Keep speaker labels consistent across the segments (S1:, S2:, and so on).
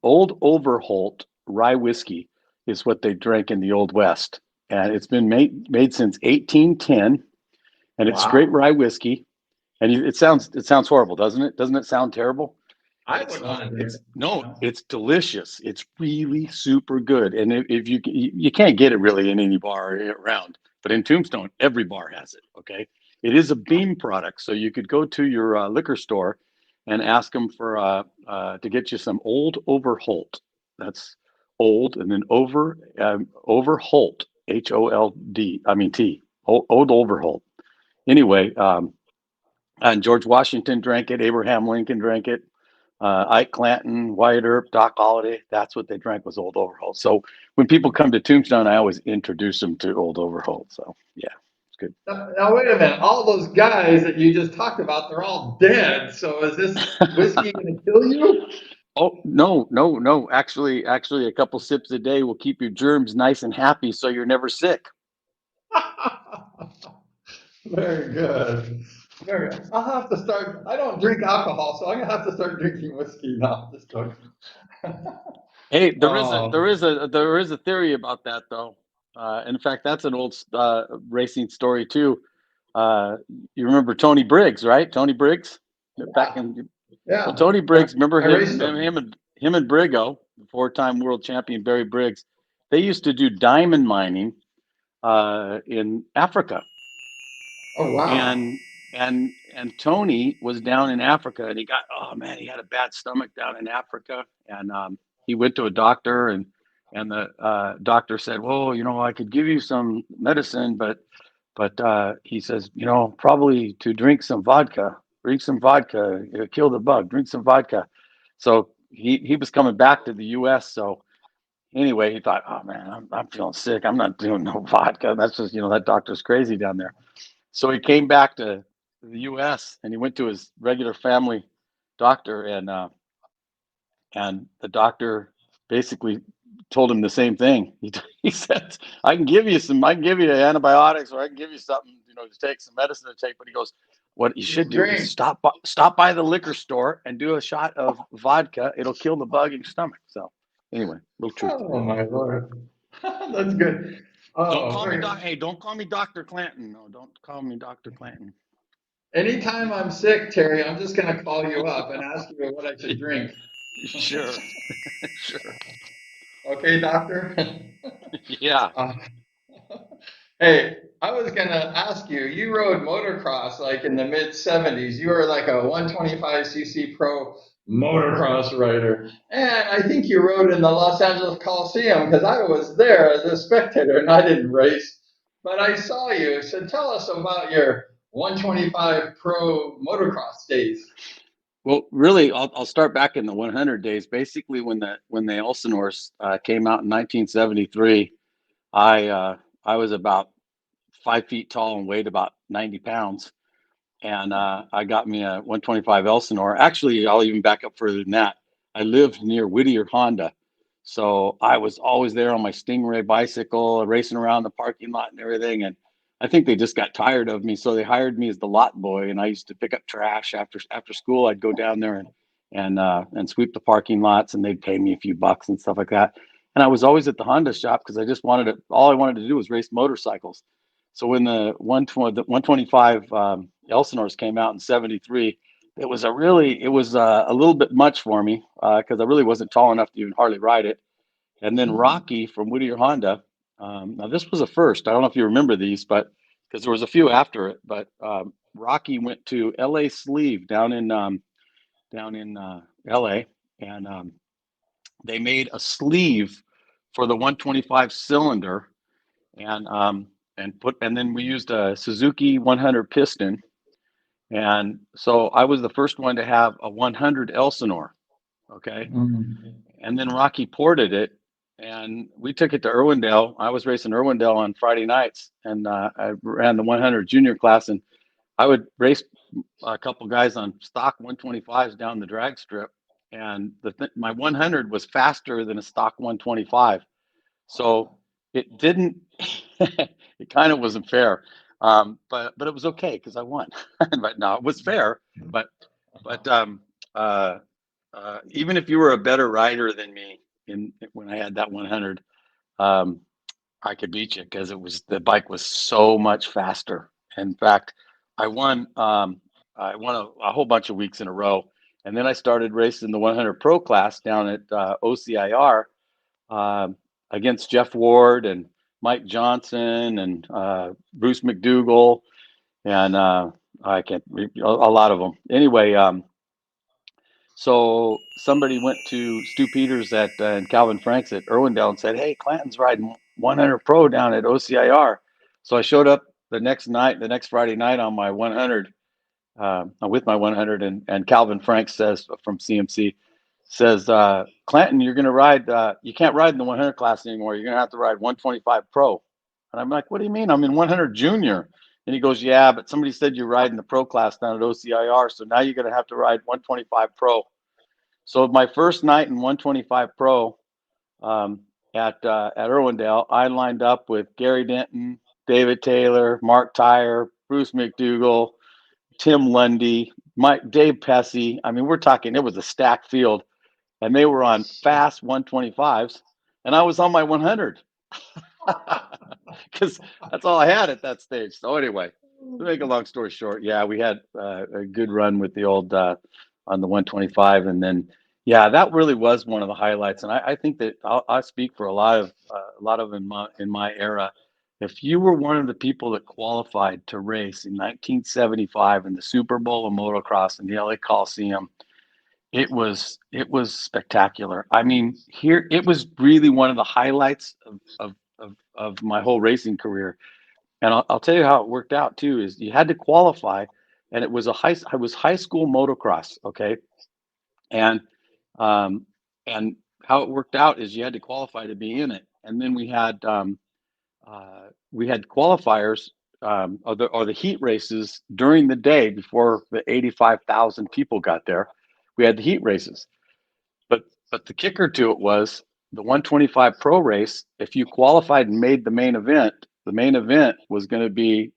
S1: Old Overholt rye whiskey is what they drank in the Old West, and it's been made since 1810, and it's straight
S2: Wow.
S1: rye whiskey. And it sounds horrible, doesn't it? Doesn't it sound terrible? But
S2: I
S1: it's
S2: would want
S1: not.
S2: to drink
S1: It's
S2: it.
S1: no. It's delicious. It's really super good. And if you can't get it really in any bar around, but in Tombstone, every bar has it. Okay, it is a Beam product, so you could go to your liquor store and ask them for to get you some Old Overholt. That's old and then Overholt, Hold. I mean T. Old Overholt. Anyway, and George Washington drank it. Abraham Lincoln drank it. Ike Clanton, Wyatt Earp, Doc Holliday. That's what they drank was Old Overholt. So when people come to Tombstone, I always introduce them to Old Overholt. So yeah, it's good.
S2: Now, wait a minute. All those guys that you just talked about, they're all dead. So is this whiskey going to kill you?
S1: Oh no, no, no. Actually, a couple sips a day will keep your germs nice and happy, so you're never sick.
S2: Very good. Very good. I'll have to start. I don't drink alcohol, so I'm gonna have to start drinking whiskey now. Just joking.
S1: Hey, there is a
S2: Oh,
S1: there is a there is a theory about that though. In fact, that's an old racing story too. Uh, you remember Tony Briggs, right? Tony Briggs, back
S2: yeah,
S1: in well,
S2: yeah.
S1: Tony Briggs. Remember
S2: I raced
S1: him and Brigo, the four-time world champion Barry Briggs. They used to do diamond mining in Africa,
S2: Oh, wow.
S1: and and Tony was down in Africa, and he had a bad stomach down in Africa, and he went to a doctor, and the doctor said, well, I could give you some medicine, but he says, probably to drink some vodka, it'll kill the bug, drink some vodka. So he was coming back to the U.S. So anyway, he thought, oh man, I'm feeling sick. I'm not doing no vodka. That's just that doctor's crazy down there. So he came back to the U.S. and he went to his regular family doctor, and the doctor basically told him the same thing. He said, I can give you antibiotics, or I can give you something, to take some medicine to take. But he goes, what you should
S2: Just
S1: do is
S2: drink.
S1: stop by the liquor store and do a shot of vodka. It'll kill the bug in your stomach. So anyway, little truth to
S2: Oh,
S1: that.
S2: my Lord. That's good.
S1: Don't
S2: Oh,
S1: call me
S2: very
S1: doc.
S2: good.
S1: Hey, don't call me Doctor Clanton. No, don't call me Doctor Clanton.
S2: Anytime I'm sick, Terry, I'm just going to call you up and ask you what I should drink.
S1: Sure, sure.
S2: Okay, doctor?
S1: Yeah.
S2: Uh, Hey, I was gonna ask you, you rode motocross like in the mid 70s. You were like a 125cc pro motocross rider. And I think you rode in the Los Angeles Coliseum because I was there as a spectator and I didn't race. But I saw you. So tell us about your 125 pro motocross days.
S1: Well, really, I'll start back in the 100 days. Basically, when the Elsinores came out in 1973, I uh, I was about 5 feet tall and weighed about 90 pounds, and I got me a 125 Elsinore. Actually, I'll even back up further than that. I lived near Whittier Honda, so I was always there on my Stingray bicycle, racing around the parking lot and everything. And I think they just got tired of me, so they hired me as the lot boy. And I used to pick up trash after school. I'd go down there and sweep the parking lots, and they'd pay me a few bucks and stuff like that. And I was always at the Honda shop because I just wanted to. All I wanted to do was race motorcycles. So when the 125 Elsinores came out in '73, it was a little bit much for me because I really wasn't tall enough to even hardly ride it. And then Rocky from Whittier Honda. Now this was a first. I don't know if you remember these, but because there was a few after it. But Rocky went to L.A. Sleeve down in L.A. and they made a sleeve for the 125 cylinder, and then we used a Suzuki 100 piston, and so I was the first one to have a 100 Elsinore. Okay,
S2: Mm.
S1: and then Rocky ported it, and we took it to Irwindale. I was racing Irwindale on Friday nights, and I ran the 100 junior class, and I would race a couple guys on stock 125s down the drag strip, and my 100 was faster than a stock 125. So it didn't. It kind of wasn't fair, but it was okay because I won. But no, it was fair. But but uh, even if you were a better rider than me when I had that 100, um, I could beat you because the bike was so much faster. In fact, I won I won a whole bunch of weeks in a row, and then I started racing the 100 Pro class down at OCIR um against Jeff Ward and Mike Johnson and Bruce McDougall and I can't a lot of them. Anyway, so somebody went to Stu Peters at and Calvin Franks at Irwindale and said, "Hey, Clanton's riding 100 Pro down at OCIR." So I showed up the next night, the next Friday night on my 100, with my 100, and Calvin Franks says from CMC says, "Clanton, you're going to ride. You can't ride in the 100 class anymore. You're going to have to ride 125 Pro." And I'm like, "What do you mean? I'm in 100 Junior." And he goes, "Yeah, but somebody said you're riding the Pro class down at OCIR, so now you're going to have to ride 125 Pro." So my first night in 125 Pro um, at Irwindale, I lined up with Gary Denton, David Taylor, Mark Tyre, Bruce McDougall, Tim Lundy, Dave Pessy. I mean, we're talking, it was a stacked field, and they were on fast 125s, and I was on my 100 because that's all I had at that stage. So anyway, to make a long story short, yeah, we had a good run with the old on the 125, and then yeah, that really was one of the highlights. And I think that I speak for a lot of in my era. If you were one of the people that qualified to race in 1975 in the Super Bowl of motocross in the LA Coliseum, it was spectacular. I mean, here it was really one of the highlights of my whole racing career. And I'll tell you how it worked out too. Is you had to qualify, and it was high school motocross, okay, and um, and how it worked out is you had to qualify to be in it, and then we had qualifiers or the heat races during the day before the 85,000 people got there. We had the heat races, but but the kicker to it was the 125 pro race. If you qualified and made the main event was going to be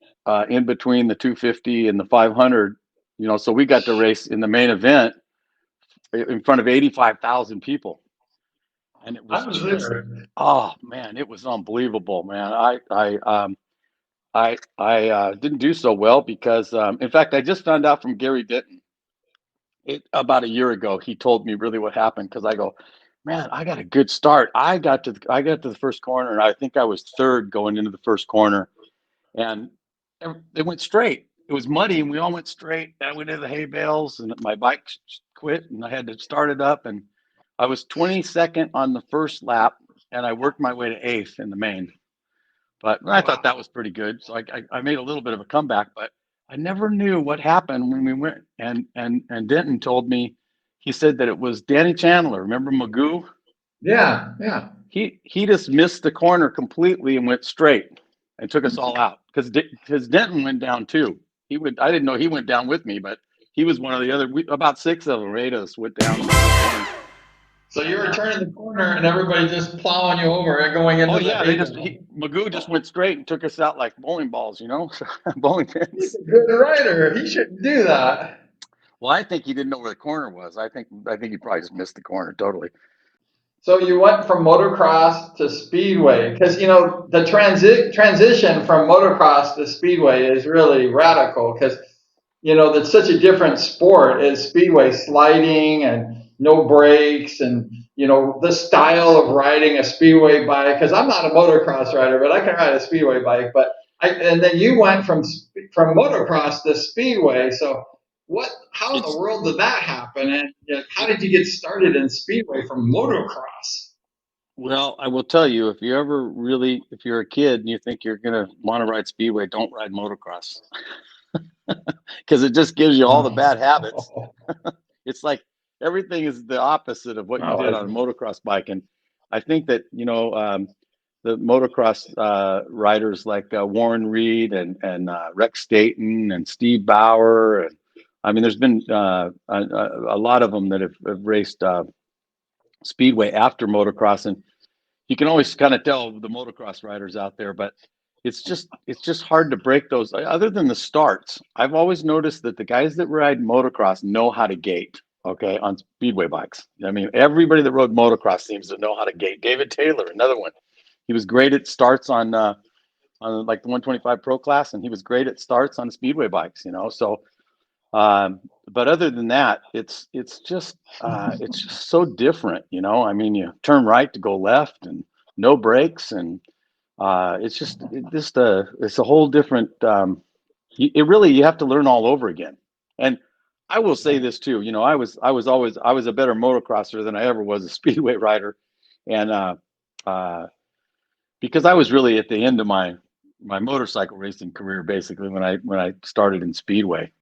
S1: in between the 250 and the 500. So we got to race in the main event in front of 85,000 people, and it
S2: I
S1: was
S2: was
S1: just,
S2: there.
S1: oh man, it was unbelievable, man. I didn't do so well because, in fact, I just found out from Gary Denton about a year ago. He told me really what happened because I go, man, I got a good start. I got to the first corner, and I think I was third going into the first corner, and they went straight. It was muddy, and we all went straight. I went into the hay bales, and my bike quit, and I had to start it up. And I was 22nd on the first lap, and I worked my way to eighth in the main. But I thought that
S2: Wow.
S1: was pretty good. So I made a little bit of a comeback, but I never knew what happened when we went. And Denton told me, he said that it was Danny Chandler. Remember Magoo?
S2: Yeah, yeah.
S1: He just missed the corner completely and went straight and took us all out because Denton went down too. I didn't know he went down with me, but he was one of the other. About six of them, eight of us went down the first corner.
S2: So you
S1: And
S2: were turning the corner and everybody just plowing you over and going
S1: oh
S2: into the
S1: yeah,
S2: hay bale.
S1: Magoo just went straight and took us out like bowling balls, bowling
S2: He's
S1: pins.
S2: a good rider. He shouldn't do that.
S1: Well, I think he didn't know where the corner was. I think he probably just missed the corner totally.
S2: So you went from motocross to speedway because the transition from motocross to speedway is really radical because that's such a different sport as speedway sliding and no brakes and the style of riding a speedway bike because I'm not a motocross rider but I can ride a speedway bike and then you went from motocross to speedway so how in the
S1: It's
S2: world did that happen and how
S1: it,
S2: did you get started in speedway from motocross?
S1: well, I will tell you, if you're a kid and you think you're gonna want to ride speedway, don't ride motocross because it just gives you all the bad habits.
S2: Oh,
S1: It's like everything is the opposite of what you
S2: oh,
S1: did on a motocross bike. And I think that, the motocross riders like Warren Reed and Rex Staten and Steve Bauer. And I mean, there's been a lot of them that have raced speedway after motocross. And you can always kind of tell the motocross riders out there, but it's just hard to break those. Other than the starts, I've always noticed that the guys that ride motocross know how to gate. okay, on Speedway bikes. I mean, everybody that rode motocross seems to know how to gate. David Taylor, another one. He was great at starts on like the 125 Pro class, and he was great at starts on Speedway bikes. So but other than that, it's just so different. I mean, you turn right to go left, and no brakes, and it's a whole different. It really, you have to learn all over again. And I will say this too. I was a better motocrosser than I ever was a speedway rider, and uh, because I was really at the end of my motorcycle racing career, basically when I started in speedway.